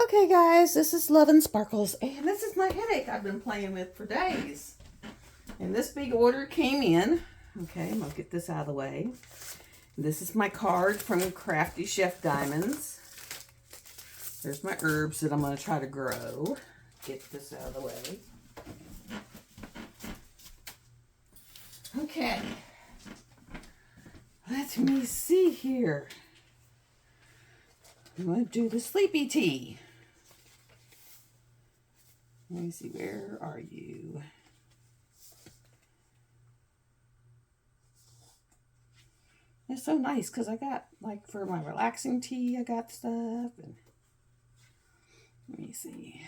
Okay guys, this is Love and Sparkles, and this is my headache I've been playing with for days. And this big order came in. Okay, I'm gonna get this out of the way. This is my card from Crafty Chef Diamonds. There's my herbs that I'm gonna try to grow. Get this out of the way. Okay. Let me see here. I'm going to do the sleepy tea. Let me see, where are you? It's so nice because I got, like, for my relaxing tea, I got stuff. And let me see.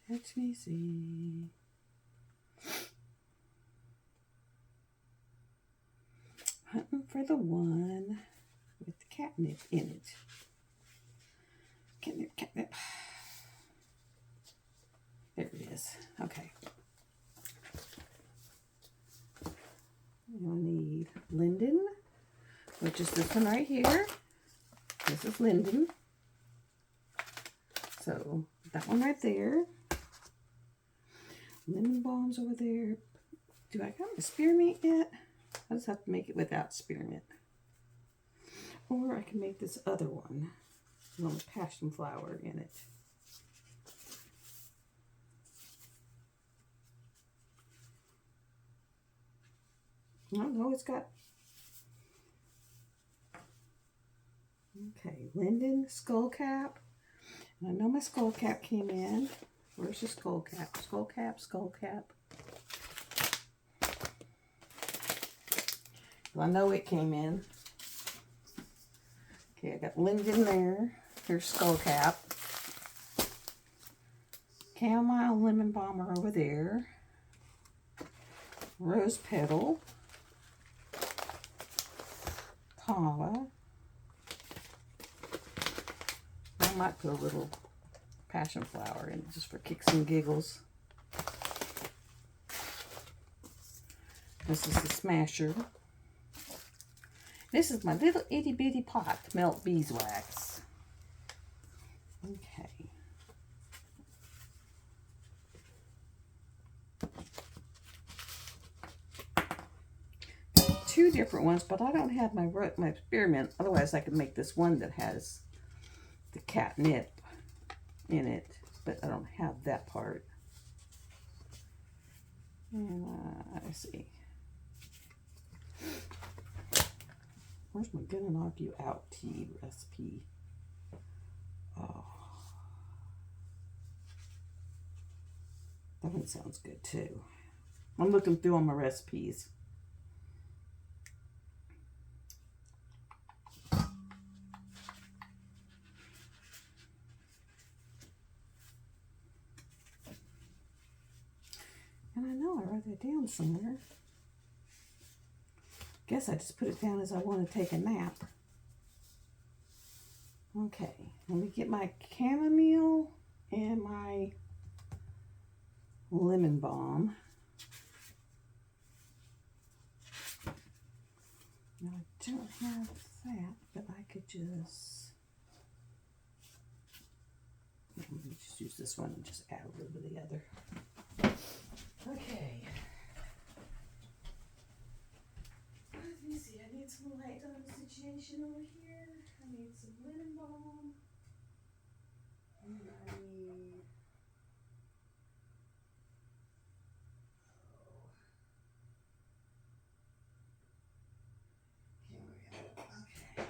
Let me see. Hunting for the one with the catnip in it. Catnip, catnip. There it is. Okay. You'll need linden, which is this one right here. This is linden. So that one right there. Lemon balms over there. Do I got my spearmint yet? I just have to make it without spearmint. Or I can make this other one with passion flower in it. I don't know, it's got... Okay, linden, skullcap. I know my skullcap came in. Where's the skullcap? Skullcap, skullcap. Well, I know it came in. Okay, I got linden there. Here's skullcap. Chamomile lemon balm are over there. Rose petal. Paula. I might put a little passion flower in just for kicks and giggles. This is the smasher. This is my little itty bitty pot to melt beeswax. Okay. Two different ones, but I don't have my spearmint. Otherwise, I could make this one that has the catnip in it, but I don't have that part. And let's see. Where's my gonna knock you out tea recipe? Oh, that one sounds good too. I'm looking through all my recipes. And I know I wrote that down somewhere. Guess I just put it down as I want to take a nap. Okay, let me get my chamomile and my lemon balm. Now I don't have that, but I could just... Let me just use this one and just add a little bit of the other. Okay. Let me see, I need some light on the situation over here. I need some lemon balm. And I need... Okay.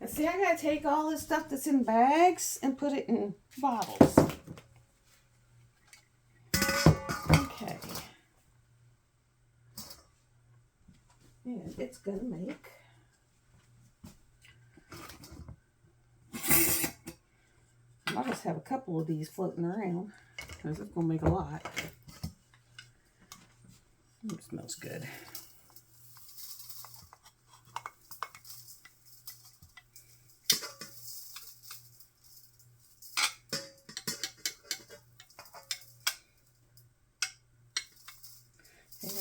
And see, I gotta take all this stuff that's in bags and put it in bottles. Okay. And it's gonna make I'll just have a couple of these floating around because it's gonna make a lot. It smells good.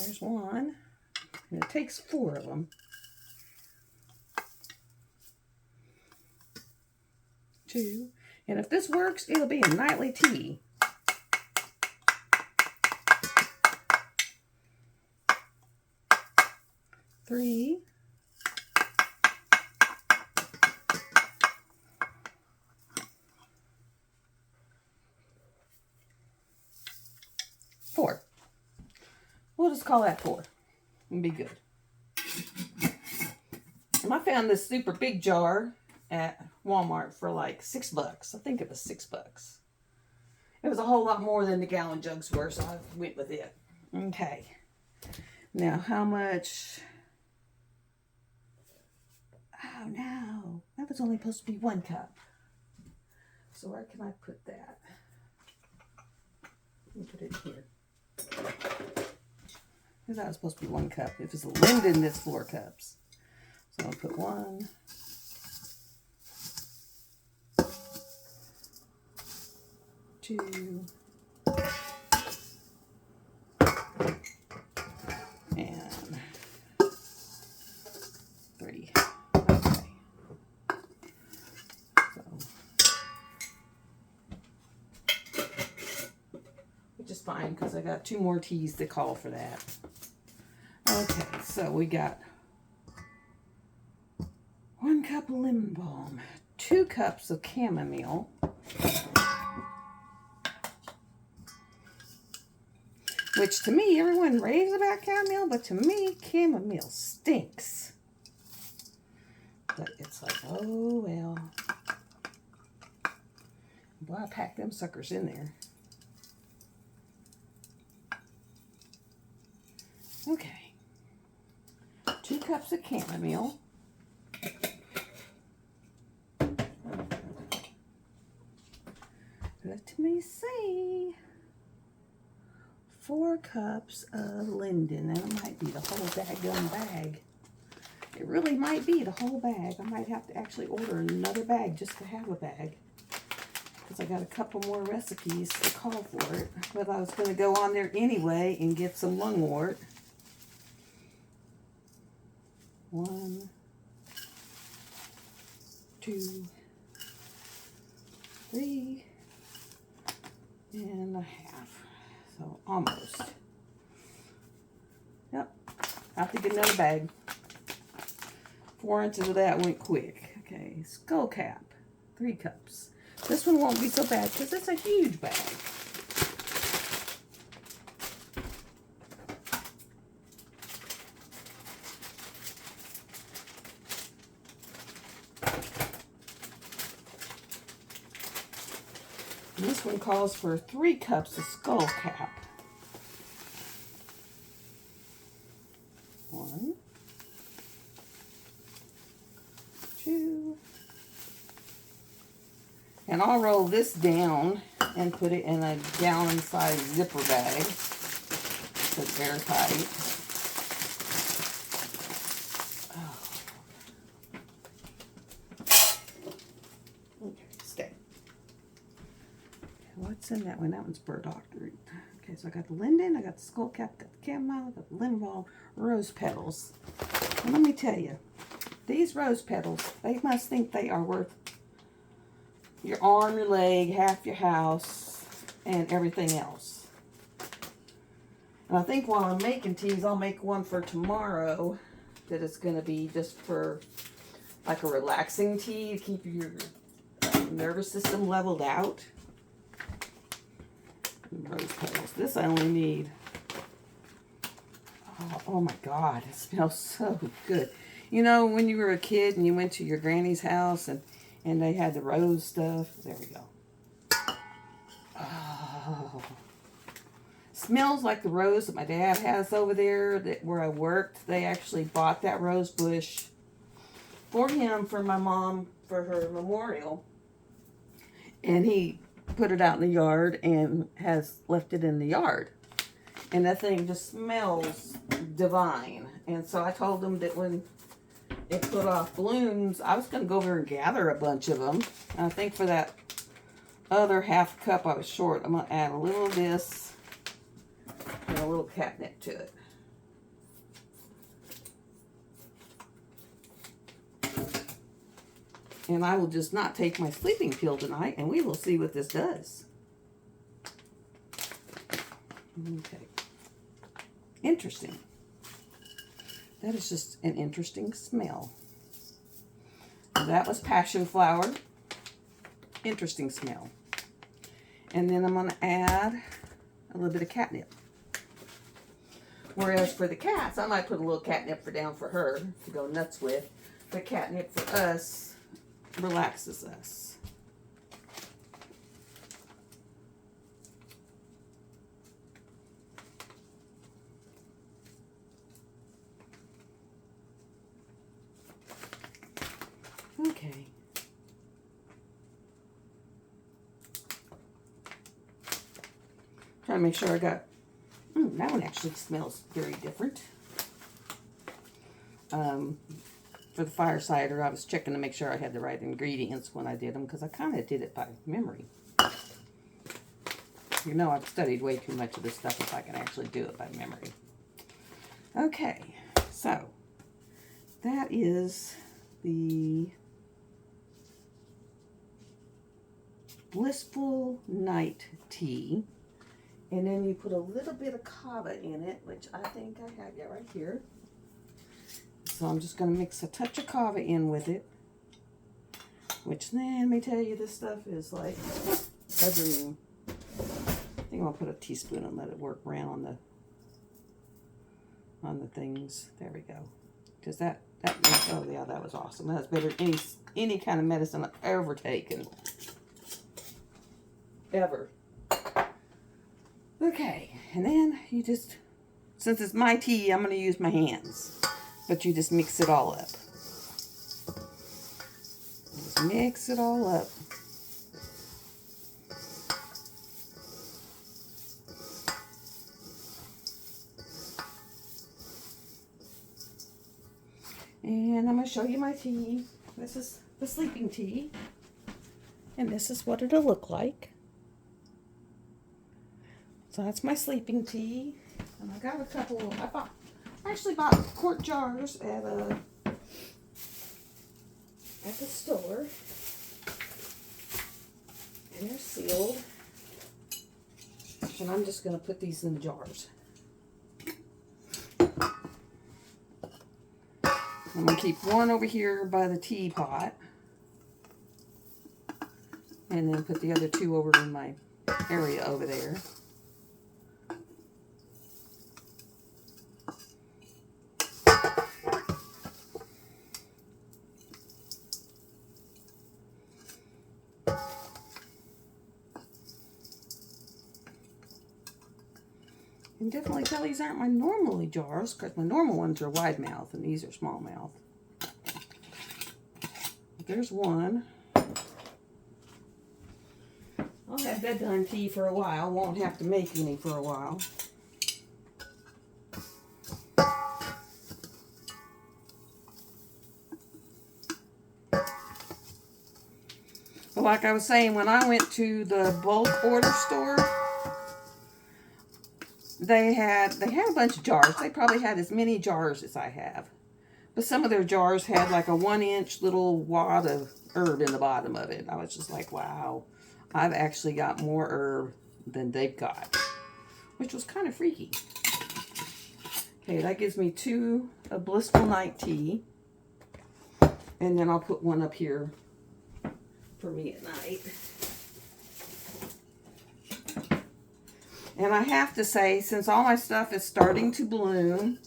There's one. And it takes 4 of them. 2. And if this works, it'll be a nightly tea. 3. 4. We'll just call that 4 and be good. And I found this super big jar at Walmart for like $6. I think it was $6. It was a whole lot more than the gallon jugs were, so I went with it. Okay. Now, how much? Oh, no. That was only supposed to be 1 cup. So where can I put that? Let me put it here. Because that was supposed to be 1 cup. If it's a Linden, it's 4 cups. So I'll put 1. 2. And 3. Okay. So, which is fine because I got 2 more teas to call for that. Okay, so we got 1 cup of lemon balm, 2 cups of chamomile, which to me, everyone raves about chamomile, but to me, chamomile stinks. But it's like, oh well. Boy, I packed them suckers in there. Okay. 2 cups of chamomile. Let me see. 4 cups of Linden, and it might be the whole daggum bag. It really might be the whole bag. I might have to actually order another bag just to have a bag, because I got a couple more recipes to call for it. But I was going to go on there anyway and get some lungwort. 1, 2, 3 and a half. So almost. Yep. I have to get another bag. 4 inches of that went quick. Okay, skull cap. 3 cups. This one won't be so bad because it's a huge bag. And this one calls for 3 cups of skull cap. 1, 2, and I'll roll this down and put it in a gallon-sized zipper bag so it's airtight. Okay, stay. What's in that one? That one's burdock root. Okay, so I got the Linden, I got the skull cap, got the chamomile, I got the lemon balm, rose petals. And let me tell you, these rose petals, they must think they are worth your arm, your leg, half your house, and everything else. And I think while I'm making teas, I'll make one for tomorrow that is going to be just for like a relaxing tea to keep your nervous system leveled out. Rose petals. This I only need. Oh my God, it smells so good. You know, when you were a kid and you went to your granny's house and they had the rose stuff. There we go. Oh. Smells like the rose that my dad has over there where I worked. They actually bought that rose bush for him, for my mom, for her memorial. And he put it out in the yard and has left it in the yard. And that thing just smells divine. And so I told him that when it put off blooms, I was going to go over and gather a bunch of them. And I think for that other half cup I was short, I'm going to add a little of this and a little catnip to it. And I will just not take my sleeping pill tonight, and we will see what this does. Okay. Interesting. That is just an interesting smell. That was passion flower. Interesting smell. And then I'm going to add a little bit of catnip. Whereas for the cats, I might put a little catnip down for her to go nuts with. The catnip for us relaxes us. Okay. Trying to make sure I got, that one actually smells very different. For the fire cider, I was checking to make sure I had the right ingredients when I did them, because I kind of did it by memory. You know, I've studied way too much of this stuff if I can actually do it by memory. Okay, so that is the Blissful Night Tea. And then you put a little bit of kava in it, which I think I have right here. So I'm just going to mix a touch of kava in with it. Which, then, let me tell you, this stuff is like a dream. I think I'll put a teaspoon and let it work around on the things. There we go. Because that makes, oh yeah, that was awesome. That's better than any kind of medicine I've ever taken. Ever. Okay, and then you just, since it's my tea, I'm going to use my hands. But you just mix it all up. Just mix it all up. And I'm going to show you my tea. This is the sleeping tea. And this is what it'll look like. So that's my sleeping tea. And I got a couple, I actually bought quart jars at the store. And they're sealed. And I'm just going to put these in the jars. I'm going to keep one over here by the teapot. And then put the other two over in my area over there. And definitely tell these aren't my normally jars, because my normal ones are wide mouth and these are small mouth. There's one. I'll have bedtime tea for a while. Won't have to make any for a while. But like I was saying, when I went to the bulk order store, they had a bunch of jars. They probably had as many jars as I have. But some of their jars had like a 1-inch little wad of herb in the bottom of it. I was just like, wow, I've actually got more herb than they've got. Which was kind of freaky. Okay, that gives me 2 of Blissful Night Tea. And then I'll put one up here for me at night. And I have to say, since all my stuff is starting to bloom,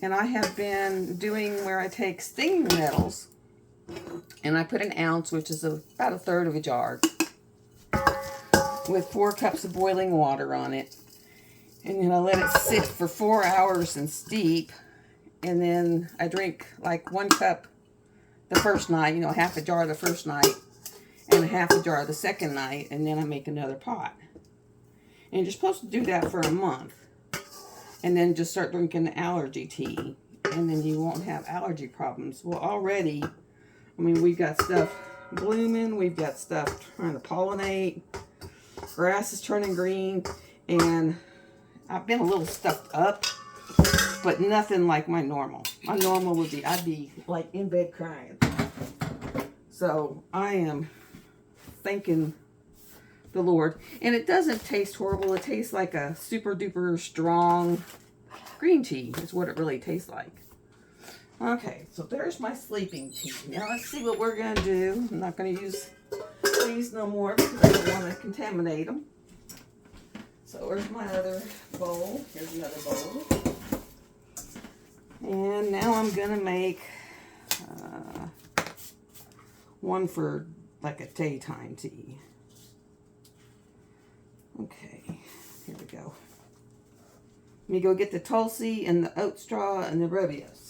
and I have been doing where I take stinging nettles, and I put 1 ounce, which is about 1/3 of a jar, with 4 cups of boiling water on it. And then I let it sit for 4 hours and steep. And then I drink like 1 cup the first night, you know, half a jar the first night, and half a jar the second night, and then I make another pot. And you're supposed to do that for a month. And then just start drinking the allergy tea. And then you won't have allergy problems. Well, already, I mean, we've got stuff blooming. We've got stuff trying to pollinate. Grass is turning green. And I've been a little stuffed up. But nothing like my normal. My normal would be, I'd be like in bed crying. So I am thanking the Lord. And it doesn't taste horrible. It tastes like a super duper strong green tea is what it really tastes like. Okay, so there's my sleeping tea. Now let's see what we're going to do. I'm not going to use these no more because I don't want to contaminate them. So where's my other bowl? Here's another bowl. And now I'm going to make one for like a daytime tea. Okay, here we go. Let me go get the Tulsi and the oat straw and the Robios.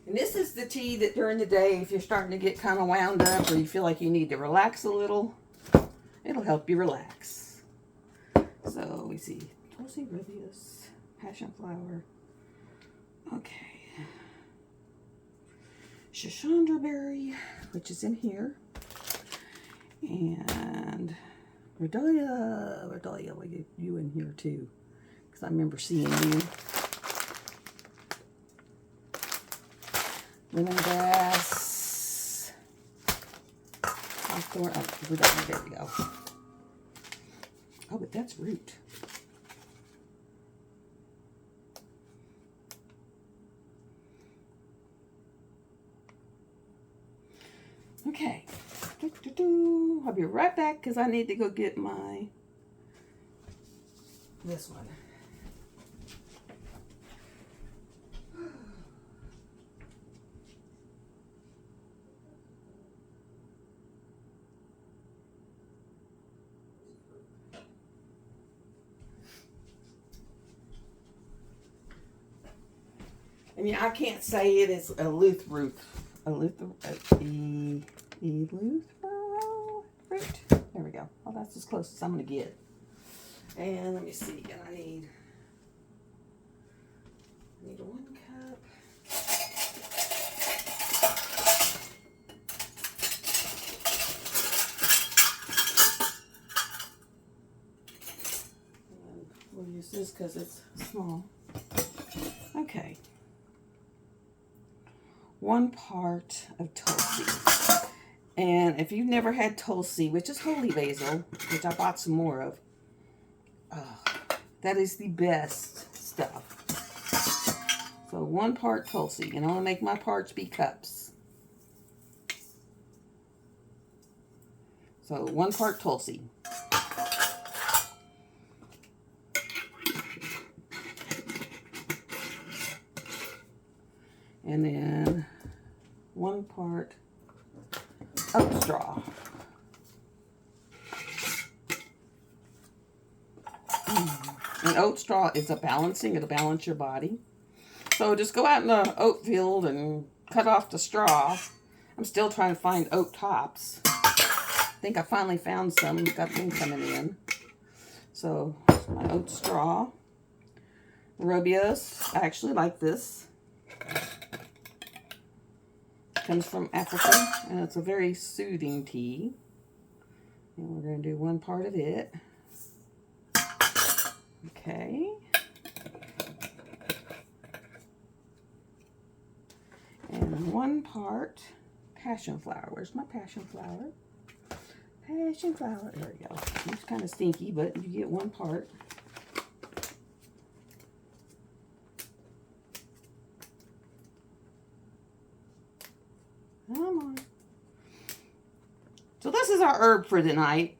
And this is the tea that during the day, if you're starting to get kind of wound up or you feel like you need to relax a little, it'll help you relax. So we see Tulsi, Robios, passion flower. Okay. Shashandra berry, which is in here. And Rhodalia, we'll get you in here too. Because I remember seeing you. Lemongrass. Hawthorn. Oh, there we go. Oh, but that's root. Okay. I'll be right back because I need to go get this one. I mean, I can't say it is Eleuthero root. There we go. Oh, that's as close as I'm going to get. And let me see. And I need 1 cup. And we'll use this because it's small. Okay. 1 part of Tulsi. And if you've never had Tulsi, which is holy basil, which I bought some more of, that is the best stuff. So 1 part Tulsi, and I'll make my parts be cups. So 1 part Tulsi. And then 1 part oat straw. And oat straw is a balancing. It'll balance your body. So just go out in the oat field and cut off the straw. I'm still trying to find oat tops. I think I finally found some. Got them coming in. So my oat straw. Robios. I actually like this. Comes from Africa, and it's a very soothing tea. And we're going to do 1 part of it. Okay. And 1 part passion flower. Where's my passion flower? Passion flower. There we go. It's kind of stinky, but you get 1 part. Come on. So this is our herb for the night.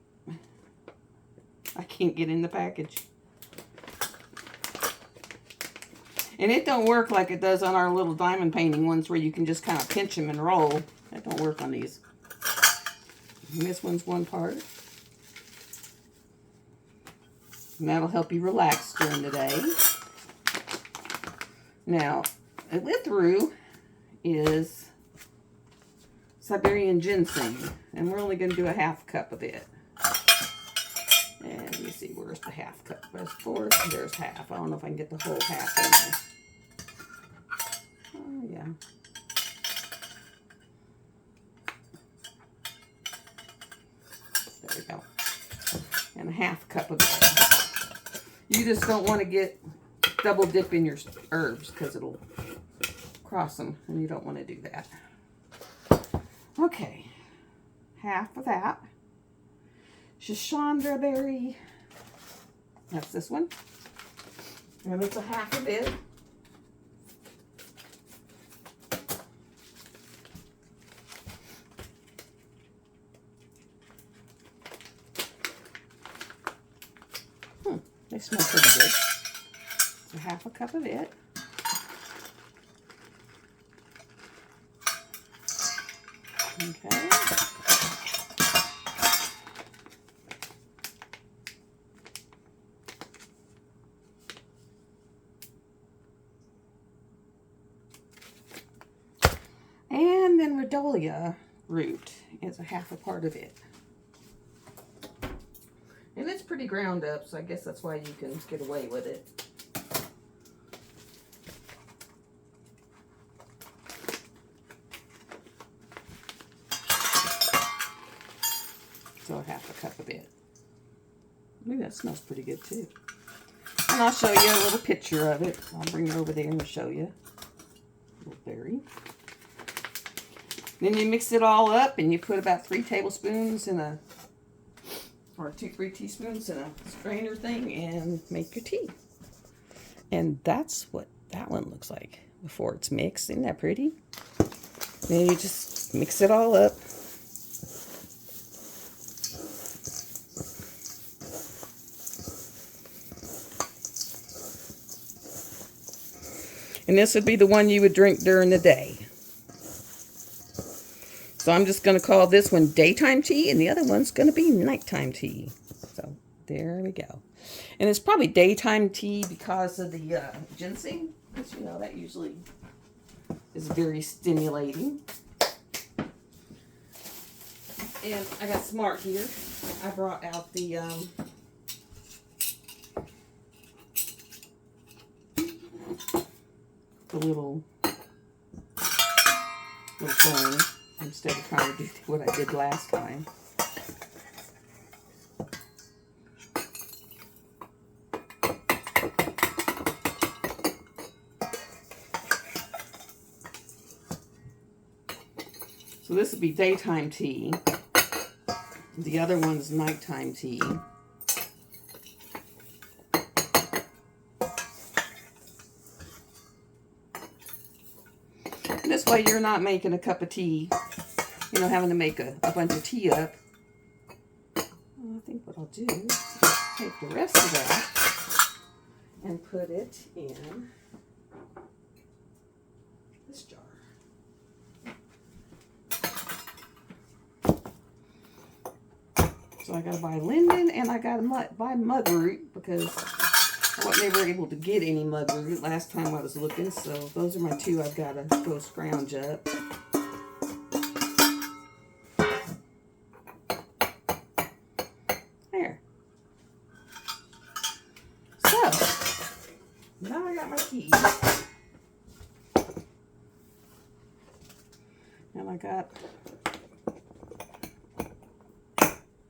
I can't get in the package. And it don't work like it does on our little diamond painting ones where you can just kind of pinch them and roll. That don't work on these. And this one's 1 part. And that'll help you relax during the day. Now, Eleuthero is Siberian ginseng, and we're only going to do a 1/2 cup of it. And let me see, where's the 1/2 cup? There's 4, there's half. I don't know if I can get the whole half in there. Oh, yeah. There we go. And a half cup of it. You just don't want to get double dip in your herbs because it'll cross them, and you don't want to do that. Okay, half of that. Schisandra berry. That's this one. And it's a half of it. They smell pretty good. So half a cup of it. Okay. And then rhodiola root is a half a part of it. And it's pretty ground up, so I guess that's why you can get away with it. So half a cup of it. Ooh, that smells pretty good too. And I'll show you a little picture of it. I'll bring it over there and show you. Little berry. Then you mix it all up and you put about 3 tablespoons in a, or 2-3 teaspoons in a strainer thing and make your tea. And that's what that one looks like before it's mixed. Isn't that pretty? Then you just mix it all up. And this would be the one you would drink during the day. So I'm just going to call this one daytime tea, and the other one's going to be nighttime tea. So there we go. And it's probably daytime tea because of the ginseng, because you know that usually is very stimulating. And I got smart here. I brought out the little phone instead of trying to do what I did last time. So this would be daytime tea. The other one's nighttime tea. This way you're not making a cup of tea, you know, having to make a bunch of tea up. Well, I think what I'll do is take the rest of that and put it in this jar. So I gotta buy linden and I gotta buy mugwort because I wasn't ever able to get any mugwort last time I was looking. So those are my two I've gotta go scrounge up. There. So now I got my keys. And I got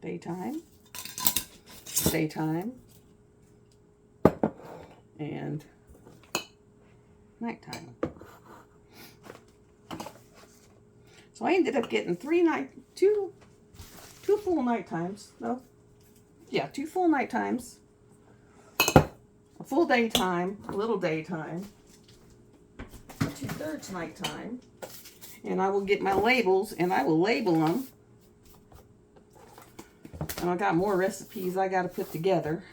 daytime, and nighttime. So I ended up getting two full night times. No, yeah, 2 full night times, a full daytime, a little daytime, 2/3 nighttime, and I will get my labels and I will label them. And I got more recipes I got to put together.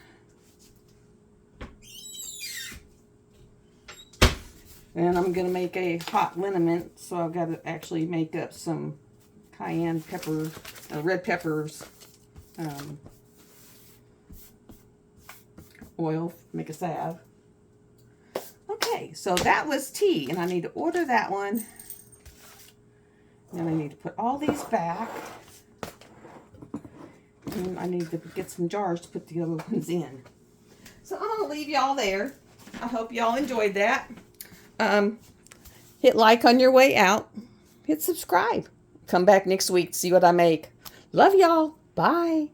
And I'm going to make a hot liniment, so I've got to actually make up some cayenne pepper, red peppers, oil, make a salve. Okay, so that was tea, and I need to order that one. And I need to put all these back. And I need to get some jars to put the other ones in. So I'm going to leave y'all there. I hope y'all enjoyed that. Hit like on your way out. Hit subscribe. Come back next week to see what I make. Love y'all. Bye.